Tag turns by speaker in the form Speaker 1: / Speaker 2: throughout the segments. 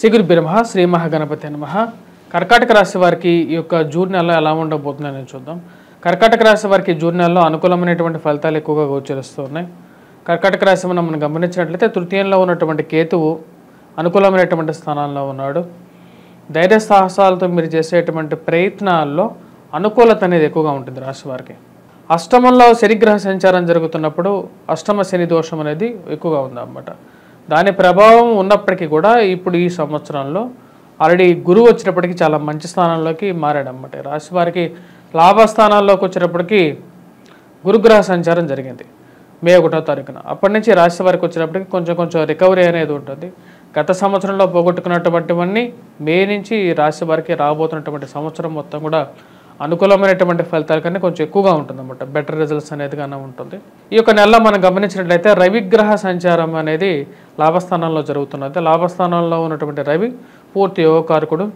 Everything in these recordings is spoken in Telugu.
Speaker 1: శ్రీ గురుభ్యో నమః శ్రీ మహాగణపతి నమః. కర్కాటక రాశి వారికి ఈ యొక్క జూన్ నెలలో ఎలా ఉండబోతుందని చూద్దాం. కర్కాటక రాశి వారికి జూన్ నెలలో అనుకూలమైనటువంటి ఫలితాలు ఎక్కువగా గోచరిస్తూ ఉన్నాయి. కర్కాటక రాశి మనం గమనించినట్లయితే తృతీయంలో ఉన్నటువంటి కేతువు అనుకూలమైనటువంటి స్థానాల్లో ఉన్నాడు. ధైర్య సాహసాలతో మీరు చేసేటువంటి ప్రయత్నాల్లో అనుకూలత అనేది ఎక్కువగా ఉంటుంది రాశి వారికి. అష్టమంలో శనిగ్రహ సంచారం జరుగుతున్నప్పుడు అష్టమ శని దోషం అనేది ఎక్కువగా ఉందన్నమాట. దాని ప్రభావం ఉన్నప్పటికీ కూడా ఇప్పుడు ఈ సంవత్సరంలో ఆల్రెడీ గురువు వచ్చినప్పటికీ చాలా మంచి స్థానంలోకి మారాడన్నమాట. రాశి వారికి లాభస్థానాల్లోకి వచ్చినప్పటికీ గురుగ్రహ సంచారం జరిగింది మే 1వ తారీఖున. అప్పటి నుంచి రాశి వారికి వచ్చినప్పటికీ కొంచెం రికవరీ అనేది ఉంటుంది. గత సంవత్సరంలో పోగొట్టుకున్నటువంటివన్నీ మే నుంచి రాశి వారికి రాబోతున్నటువంటి సంవత్సరం మొత్తం కూడా అనుకూలమైనటువంటి ఫలితాల కన్నా కొంచెం ఎక్కువగా ఉంటుందన్నమాట. బెటర్ రిజల్ట్స్ అనేది కానీ ఉంటుంది. ఈ యొక్క నెలలో మనం గమనించినట్లయితే రవిగ్రహ సంచారం అనేది లాభస్థానంలో జరుగుతున్నది. లాభస్థానంలో ఉన్నటువంటి రవి పూర్తి యోగకారకుడు.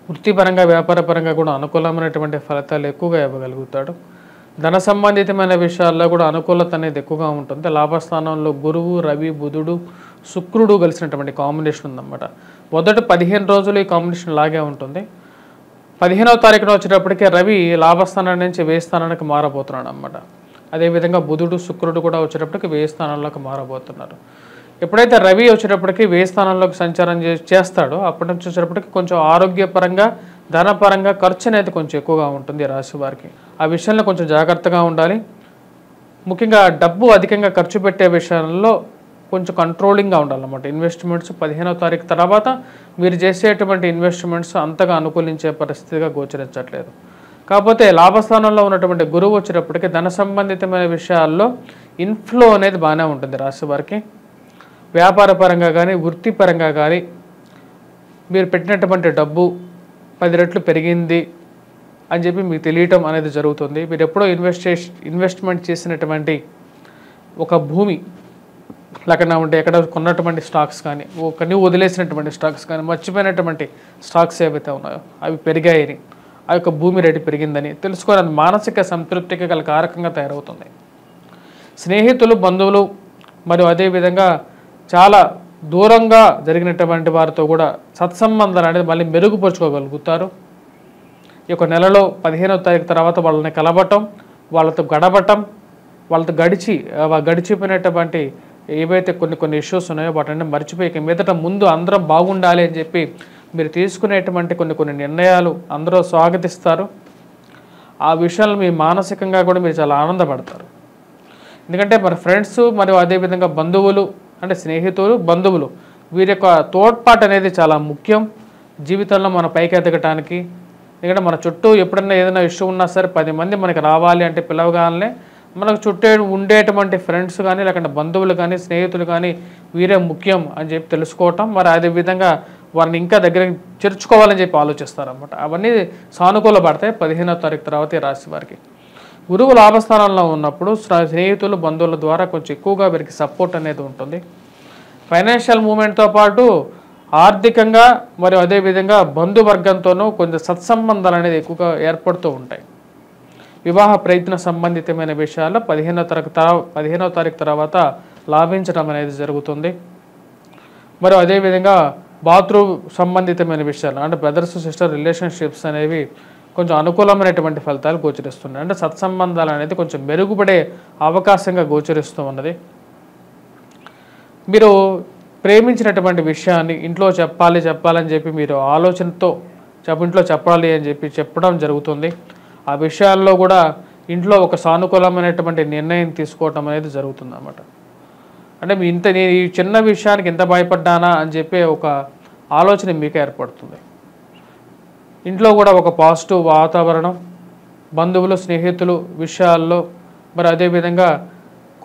Speaker 1: వృత్తిపరంగా వ్యాపారపరంగా కూడా అనుకూలమైనటువంటి ఫలితాలు ఎక్కువగా ఇవ్వగలుగుతాడు. ధన సంబంధితమైన విషయాల్లో కూడా అనుకూలత అనేది ఎక్కువగా ఉంటుంది. లాభస్థానంలో గురువు, రవి, బుధుడు, శుక్రుడు కలిసినటువంటి కాంబినేషన్ ఉందన్నమాట. మొదటి 15 రోజులు ఈ కాంబినేషన్ లాగే ఉంటుంది. 15వ తారీఖున వచ్చేటప్పటికే రవి లాభస్థానం నుంచి వ్యయ స్థానానికి మారబోతున్నాడు అన్నమాట. అదేవిధంగా బుధుడు, శుక్రుడు కూడా వచ్చేటప్పటికి వ్యయ స్థానంలోకి మారబోతున్నారు. ఎప్పుడైతే రవి వచ్చేటప్పటికి వ్యయ స్థానంలోకి సంచారం చేస్తాడో అప్పటి నుంచి వచ్చేటప్పటికి కొంచెం ఆరోగ్యపరంగా, ధనపరంగా ఖర్చు అనేది కొంచెం ఎక్కువగా ఉంటుంది రాశి వారికి. ఆ విషయంలో కొంచెం జాగ్రత్తగా ఉండాలి. ముఖ్యంగా డబ్బు అధికంగా ఖర్చు పెట్టే విషయంలో కొంచెం కంట్రోలింగ్గా ఉండాలన్నమాట. ఇన్వెస్ట్మెంట్స్ 15వ తారీఖు తర్వాత మీరు చేసేటువంటి ఇన్వెస్ట్మెంట్స్ అంతగా అనుకూలించే పరిస్థితిగా గోచరించట్లేదు. కాకపోతే లాభస్థానంలో ఉన్నటువంటి గురువు వచ్చేటప్పటికి ధన సంబంధితమైన విషయాల్లో ఇన్ఫ్లో అనేది బాగానే ఉంటుంది రాశి వారికి. వ్యాపార పరంగా కానీ, వృత్తిపరంగా కానీ మీరు పెట్టినటువంటి డబ్బు 10 రెట్లు పెరిగింది అని చెప్పి మీకు తెలియటం అనేది జరుగుతుంది. మీరు ఎప్పుడో ఇన్వెస్ట్మెంట్ చేసినటువంటి ఒక భూమి లేకుండా ఉంటే ఎక్కడ కొన్నటువంటి స్టాక్స్ కానీ, నువ్వు వదిలేసినటువంటి స్టాక్స్ కానీ, మర్చిపోయినటువంటి స్టాక్స్ ఏవైతే ఉన్నాయో అవి పెరిగాయని, ఆ యొక్క భూమి రేటు పెరిగిందని తెలుసుకోవడానికి మానసిక సంతృప్తికి గల కారకంగా తయారవుతుంది. స్నేహితులు, బంధువులు మరియు అదేవిధంగా చాలా దూరంగా జరిగినటువంటి వారితో కూడా సత్సంబంధాలు అనేది మళ్ళీ మెరుగుపరుచుకోగలుగుతారు. ఈ యొక్క నెలలో 15వ తారీఖు తర్వాత వాళ్ళని కలవటం, వాళ్ళతో గడపటం, వాళ్ళతో గడిచిపోయినటువంటి ఏవైతే కొన్ని ఇష్యూస్ ఉన్నాయో వాటిని మర్చిపోయి మీదట ముందు అందరం బాగుండాలి అని చెప్పి మీరు తీసుకునేటువంటి కొన్ని నిర్ణయాలు అందరూ స్వాగతిస్తారు. ఆ విషయాలు మీ మానసికంగా కూడా మీరు చాలా ఆనందపడతారు. ఎందుకంటే మన ఫ్రెండ్స్ మరియు అదేవిధంగా బంధువులు అంటే స్నేహితులు, బంధువులు వీరి యొక్క తోడ్పాటు అనేది చాలా ముఖ్యం జీవితంలో మన పైకి ఎదగటానికి. ఎందుకంటే మన చుట్టూ ఎప్పుడన్నా ఏదైనా ఇష్యూ ఉన్నా సరే 10 మంది మనకి రావాలి అంటే పిలవగానే మనకు చుట్టూ ఉండేటువంటి ఫ్రెండ్స్ కానీ, లేకుంటే బంధువులు కానీ, స్నేహితులు కానీ వీరే ముఖ్యం అని చెప్పి తెలుసుకోవటం, మరి అదేవిధంగా వారిని ఇంకా దగ్గరికి చేర్చుకోవాలని చెప్పి ఆలోచిస్తారన్నమాట. అవన్నీ సానుకూల పడతాయి 15వ తారీఖు తర్వాత ఈ రాశి వారికి. గురువు లాభస్థానంలో ఉన్నప్పుడు స్నేహితులు, బంధువుల ద్వారా కొంచెం ఎక్కువగా వీరికి సపోర్ట్ అనేది ఉంటుంది. ఫైనాన్షియల్ మూమెంట్తో పాటు ఆర్థికంగా మరియు అదేవిధంగా బంధువర్గంతోనూ కొంచెం సత్సంబంధాలు అనేది ఎక్కువగా ఏర్పడుతూ ఉంటాయి. వివాహ ప్రయత్న సంబంధితమైన విషయాల్లో 15వ తారీఖు తర్వాత లాభించడం అనేది జరుగుతుంది. మరియు అదేవిధంగా బాత్రూమ్ సంబంధితమైన విషయాలు అంటే బ్రదర్స్ సిస్టర్ రిలేషన్షిప్స్ అనేవి కొంచెం అనుకూలమైనటువంటి ఫలితాలు గోచరిస్తున్నాయి. అంటే సత్సంబంధాలు అనేది కొంచెం మెరుగుపడే అవకాశంగా గోచరిస్తూ ఉన్నది. మీరు ప్రేమించినటువంటి విషయాన్ని ఇంట్లో చెప్పాలని చెప్పి మీరు ఆలోచనతో ఇంట్లో చెప్పాలి అని చెప్పి చెప్పడం జరుగుతుంది. ఆ విషయాల్లో కూడా ఇంట్లో ఒక సానుకూలమైనటువంటి నిర్ణయం తీసుకోవటం అనేది జరుగుతుంది అన్నమాట. అంటే నేను ఈ చిన్న విషయానికి ఎంత భయపడ్డానా అని చెప్పి ఒక ఆలోచన మీకు ఏర్పడుతుంది. ఇంట్లో కూడా ఒక పాజిటివ్ వాతావరణం, బంధువులు, స్నేహితులు విషయాల్లో మరి అదేవిధంగా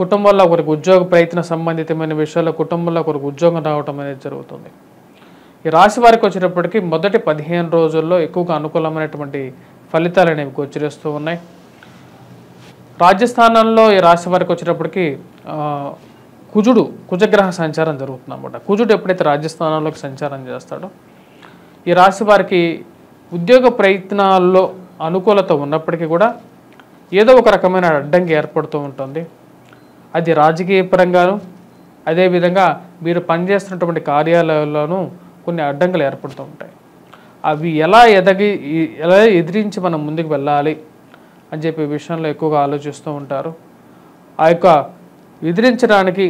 Speaker 1: కుటుంబంలో ఒకరికి ఉద్యోగ ప్రయత్న సంబంధితమైన విషయాల్లో కుటుంబంలో ఒకరికి ఉద్యోగం రావటం అనేది జరుగుతుంది. ఈ రాశి వారికి వచ్చేటప్పటికి మొదటి 15 రోజుల్లో ఎక్కువగా అనుకూలమైనటువంటి ఫలితాలు అనేవి గోచరిస్తూ ఉన్నాయి. రాజస్థానంలో ఈ రాశి వారికి వచ్చేటప్పటికి కుజగ్రహ సంచారం జరుగుతుంది అన్నమాట. కుజుడు ఎప్పుడైతే రాజస్థానంలోకి సంచారం చేస్తాడో ఈ రాశి వారికి ఉద్యోగ ప్రయత్నాల్లో అనుకూలత ఉన్నప్పటికీ కూడా ఏదో ఒక రకమైన అడ్డంకి ఏర్పడుతూ ఉంటుంది. అది రాజకీయ పరంగాను అదేవిధంగా మీరు పనిచేస్తున్నటువంటి కార్యాలయాల్లోనూ కొన్ని అడ్డంకులు ఏర్పడుతూ ఉంటాయి. అవి ఎలా ఎదిరించి మనం ముందుకు వెళ్ళాలి అని చెప్పే విషయంలో ఎక్కువగా ఆలోచిస్తూ ఉంటారు. ఆ యొక్క ఎదిరించడానికి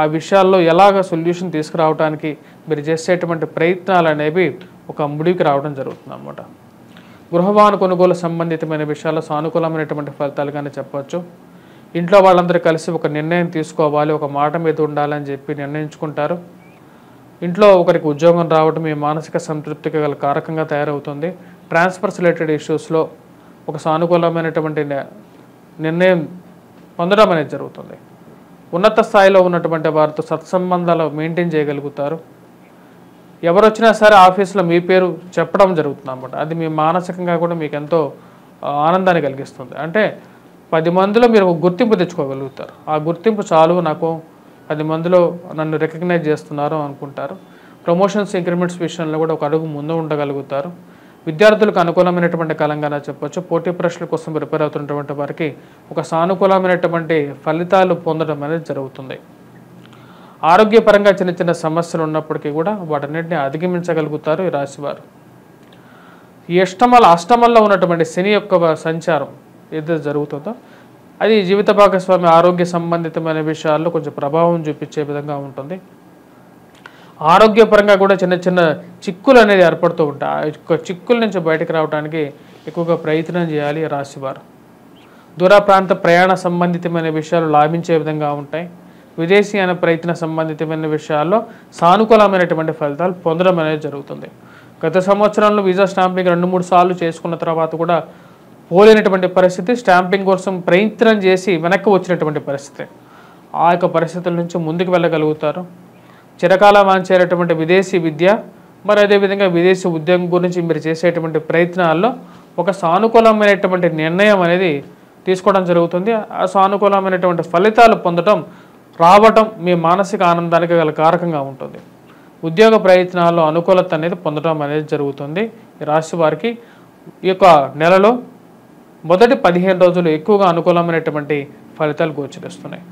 Speaker 1: ఆ విషయాల్లో ఎలాగ సొల్యూషన్ తీసుకురావడానికి మీరు చేసేటువంటి ప్రయత్నాలు అనేవి ఒక ముడికి రావడం జరుగుతుంది అన్నమాట. గృహవాహన కొనుగోలు సంబంధితమైన విషయాల్లో సానుకూలమైనటువంటి ఫలితాలుగానే చెప్పవచ్చు. ఇంట్లో వాళ్ళందరూ కలిసి ఒక నిర్ణయం తీసుకోవాలి, ఒక మాట మీద ఉండాలని చెప్పి నిర్ణయించుకుంటారు. ఇంట్లో ఒకరికి ఉద్యోగం రావడం మీ మానసిక సంతృప్తికి గల కారకంగా తయారవుతుంది. ట్రాన్స్ఫర్స్ రిలేటెడ్ ఇష్యూస్లో ఒక సానుకూలమైనటువంటి నిర్ణయం పొందడం అనేది జరుగుతుంది. ఉన్నత స్థాయిలో ఉన్నటువంటి వారితో సత్సంబంధాలు మెయింటైన్ చేయగలుగుతారు. ఎవరు వచ్చినా సరే ఆఫీస్లో మీ పేరు చెప్పడం జరుగుతుంది అన్నమాట. అది మీ మానసికంగా కూడా మీకు ఎంతో ఆనందాన్ని కలిగిస్తుంది. అంటే 10 మందిలో మీరు ఒక గుర్తింపు తెచ్చుకోగలుగుతారు. ఆ గుర్తింపు చాలు, నాకు 10 మందిలో నన్ను రికగ్నైజ్ చేస్తున్నారు అనుకుంటారు. ప్రమోషన్స్ ఇంక్రిమెంట్స్ విషయంలో కూడా ఒక అడుగు ముందు ఉండగలుగుతారు. విద్యార్థులకు అనుకూలమైనటువంటి కాలంగానే చెప్పొచ్చు. పోటీ పరీక్షల కోసం ప్రిపేర్ అవుతున్నటువంటి వారికి ఒక సానుకూలమైనటువంటి ఫలితాలు పొందడం అనేది జరుగుతుంది. ఆరోగ్యపరంగా చిన్న చిన్న సమస్యలు ఉన్నప్పటికీ కూడా వాటన్నిటిని అధిగమించగలుగుతారు ఈ రాశివారు. ఈ అష్టమంలో ఉన్నటువంటి శని యొక్క సంచారం ఏదైతే జరుగుతుందో అది జీవిత భాగస్వామి ఆరోగ్య సంబంధితమైన విషయాల్లో కొంచెం ప్రభావం చూపించే విధంగా ఉంటుంది. ఆరోగ్యపరంగా కూడా చిన్న చిన్న చిక్కులు అనేది ఏర్పడుతూ ఉంటాయి. ఆ యొక్క చిక్కుల నుంచి బయటకు రావడానికి ఎక్కువగా ప్రయత్నం చేయాలి రాశివారు. దూర ప్రాంత ప్రయాణ సంబంధితమైన విషయాలు లాభించే విధంగా ఉంటాయి. విదేశీయాన ప్రయత్న సంబంధితమైన విషయాల్లో సానుకూలమైనటువంటి ఫలితాలు పొందడం అనేది జరుగుతుంది. గత సంవత్సరంలో వీసా స్టాంపింగ్ 2-3 సార్లు చేసుకున్న తర్వాత కూడా పోలేనటువంటి పరిస్థితి, స్టాంపింగ్ కోసం ప్రయత్నం చేసి వెనక్కి వచ్చినటువంటి పరిస్థితి. ఆ యొక్క పరిస్థితుల నుంచి ముందుకు వెళ్ళగలుగుతారు. చిరకాల వాంచేటటువంటి విదేశీ విద్య మరి అదేవిధంగా విదేశీ ఉద్యోగం గురించి మీరు చేసేటువంటి ప్రయత్నాల్లో ఒక సానుకూలమైనటువంటి నిర్ణయం అనేది తీసుకోవడం జరుగుతుంది. ఆ సానుకూలమైనటువంటి ఫలితాలు రావటం మీ మానసిక ఆనందానికి గల కారకంగా ఉంటుంది. ఉద్యోగ ప్రయత్నాల్లో అనుకూలత అనేది పొందడం అనేది జరుగుతుంది. ఈ రాశి వారికి ఈ యొక్క నెలలో మొదటి 15 రోజులు ఎక్కువగా అనుకూలమైనటువంటి ఫలితాలు గోచరిస్తున్నాయి.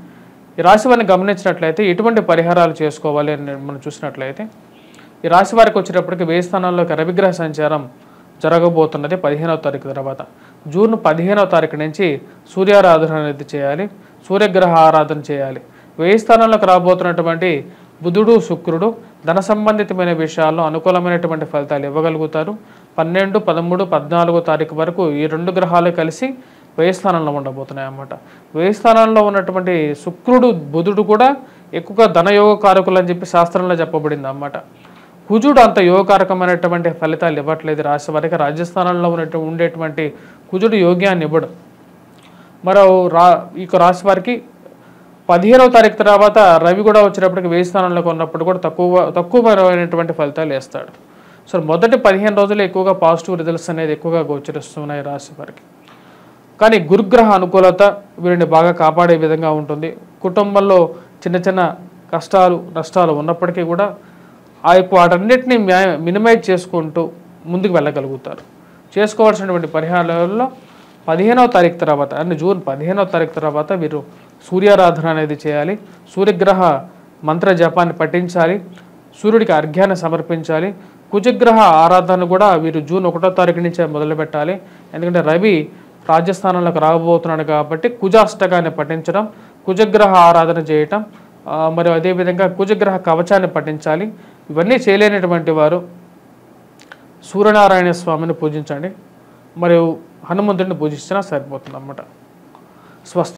Speaker 1: ఈ రాశి వారిని గమనించినట్లయితే ఎటువంటి పరిహారాలు చేసుకోవాలి అని మనం చూసినట్లయితే ఈ రాశి వారికి వచ్చేటప్పటికి 1000 స్థానాల్లోకి రవిగ్రహ సంచారం జరగబోతున్నది 15వ తారీఖు తర్వాత. జూన్ 15వ తారీఖు నుంచి సూర్యారాధన అనేది చేయాలి, సూర్యగ్రహ ఆరాధన చేయాలి. 1000 స్థానాల్లోకి రాబోతున్నటువంటి బుధుడు శుక్రుడు ధన సంబంధితమైన విషయాల్లో అనుకూలమైనటువంటి ఫలితాలు ఇవ్వగలుగుతారు. 12, 13, 14వ తారీఖు వరకు ఈ 2 గ్రహాలు కలిసి 1000 స్థానంలో ఉండబోతున్నాయి అన్నమాట. 1000 స్థానంలో ఉన్నటువంటి శుక్రుడు బుధుడు కూడా ఎక్కువగా ధనయోగ కారకులు అని చెప్పి శాస్త్రంలో చెప్పబడింది అన్నమాట. కుజుడు అంత యోగకారకమైనటువంటి ఫలితాలు ఇవ్వట్లేదు రాశి వారికి. రాజస్థానంలో ఉండేటువంటి కుజుడు యోగ్యాన్ని ఇవ్వడు. మరో ఈ రాశి వారికి 15వ తారీఖు తర్వాత రవి కూడా వచ్చేటప్పటికి 1000 స్థానంలోకి ఉన్నప్పుడు కూడా తక్కువమైనటువంటి ఫలితాలు వేస్తాడు. సో మొదటి 15 రోజులు ఎక్కువగా పాజిటివ్ రిజల్ట్స్ అనేది ఎక్కువగా గోచరిస్తున్నాయి రాశి వారికి. కానీ గురుగ్రహ అనుకూలత వీరిని బాగా కాపాడే విధంగా ఉంటుంది. కుటుంబంలో చిన్న చిన్న కష్టాలు నష్టాలు ఉన్నప్పటికీ కూడా వాటన్నిటిని మినిమైజ్ చేసుకుంటూ ముందుకు వెళ్ళగలుగుతారు. చేసుకోవాల్సినటువంటి పరిహారాలలో 15వ తారీఖు తర్వాత అంటే జూన్ 15వ తారీఖు తర్వాత వీరు సూర్యారాధన అనేది చేయాలి. సూర్యగ్రహ మంత్ర జపాన్ని పఠించాలి. సూర్యుడికి అర్ఘ్యాన్ని సమర్పించాలి. కుజగ్రహ ఆరాధన కూడా వీరు జూన్ 1వ తారీఖు నుంచే మొదలు పెట్టాలి. ఎందుకంటే రవి రాజస్థానంలోకి రాబోతున్నాడు కాబట్టి కుజాష్టకాన్ని పఠించడం, కుజగ్రహ ఆరాధన చేయటం, మరియు అదేవిధంగా కుజగ్రహ కవచాన్ని పఠించాలి. ఇవన్నీ చేయలేనటువంటి వారు సూర్యనారాయణ స్వామిని పూజించండి, మరియు హనుమంతుడిని పూజించినా సరిపోతుంది అన్నమాట. స్వస్తి.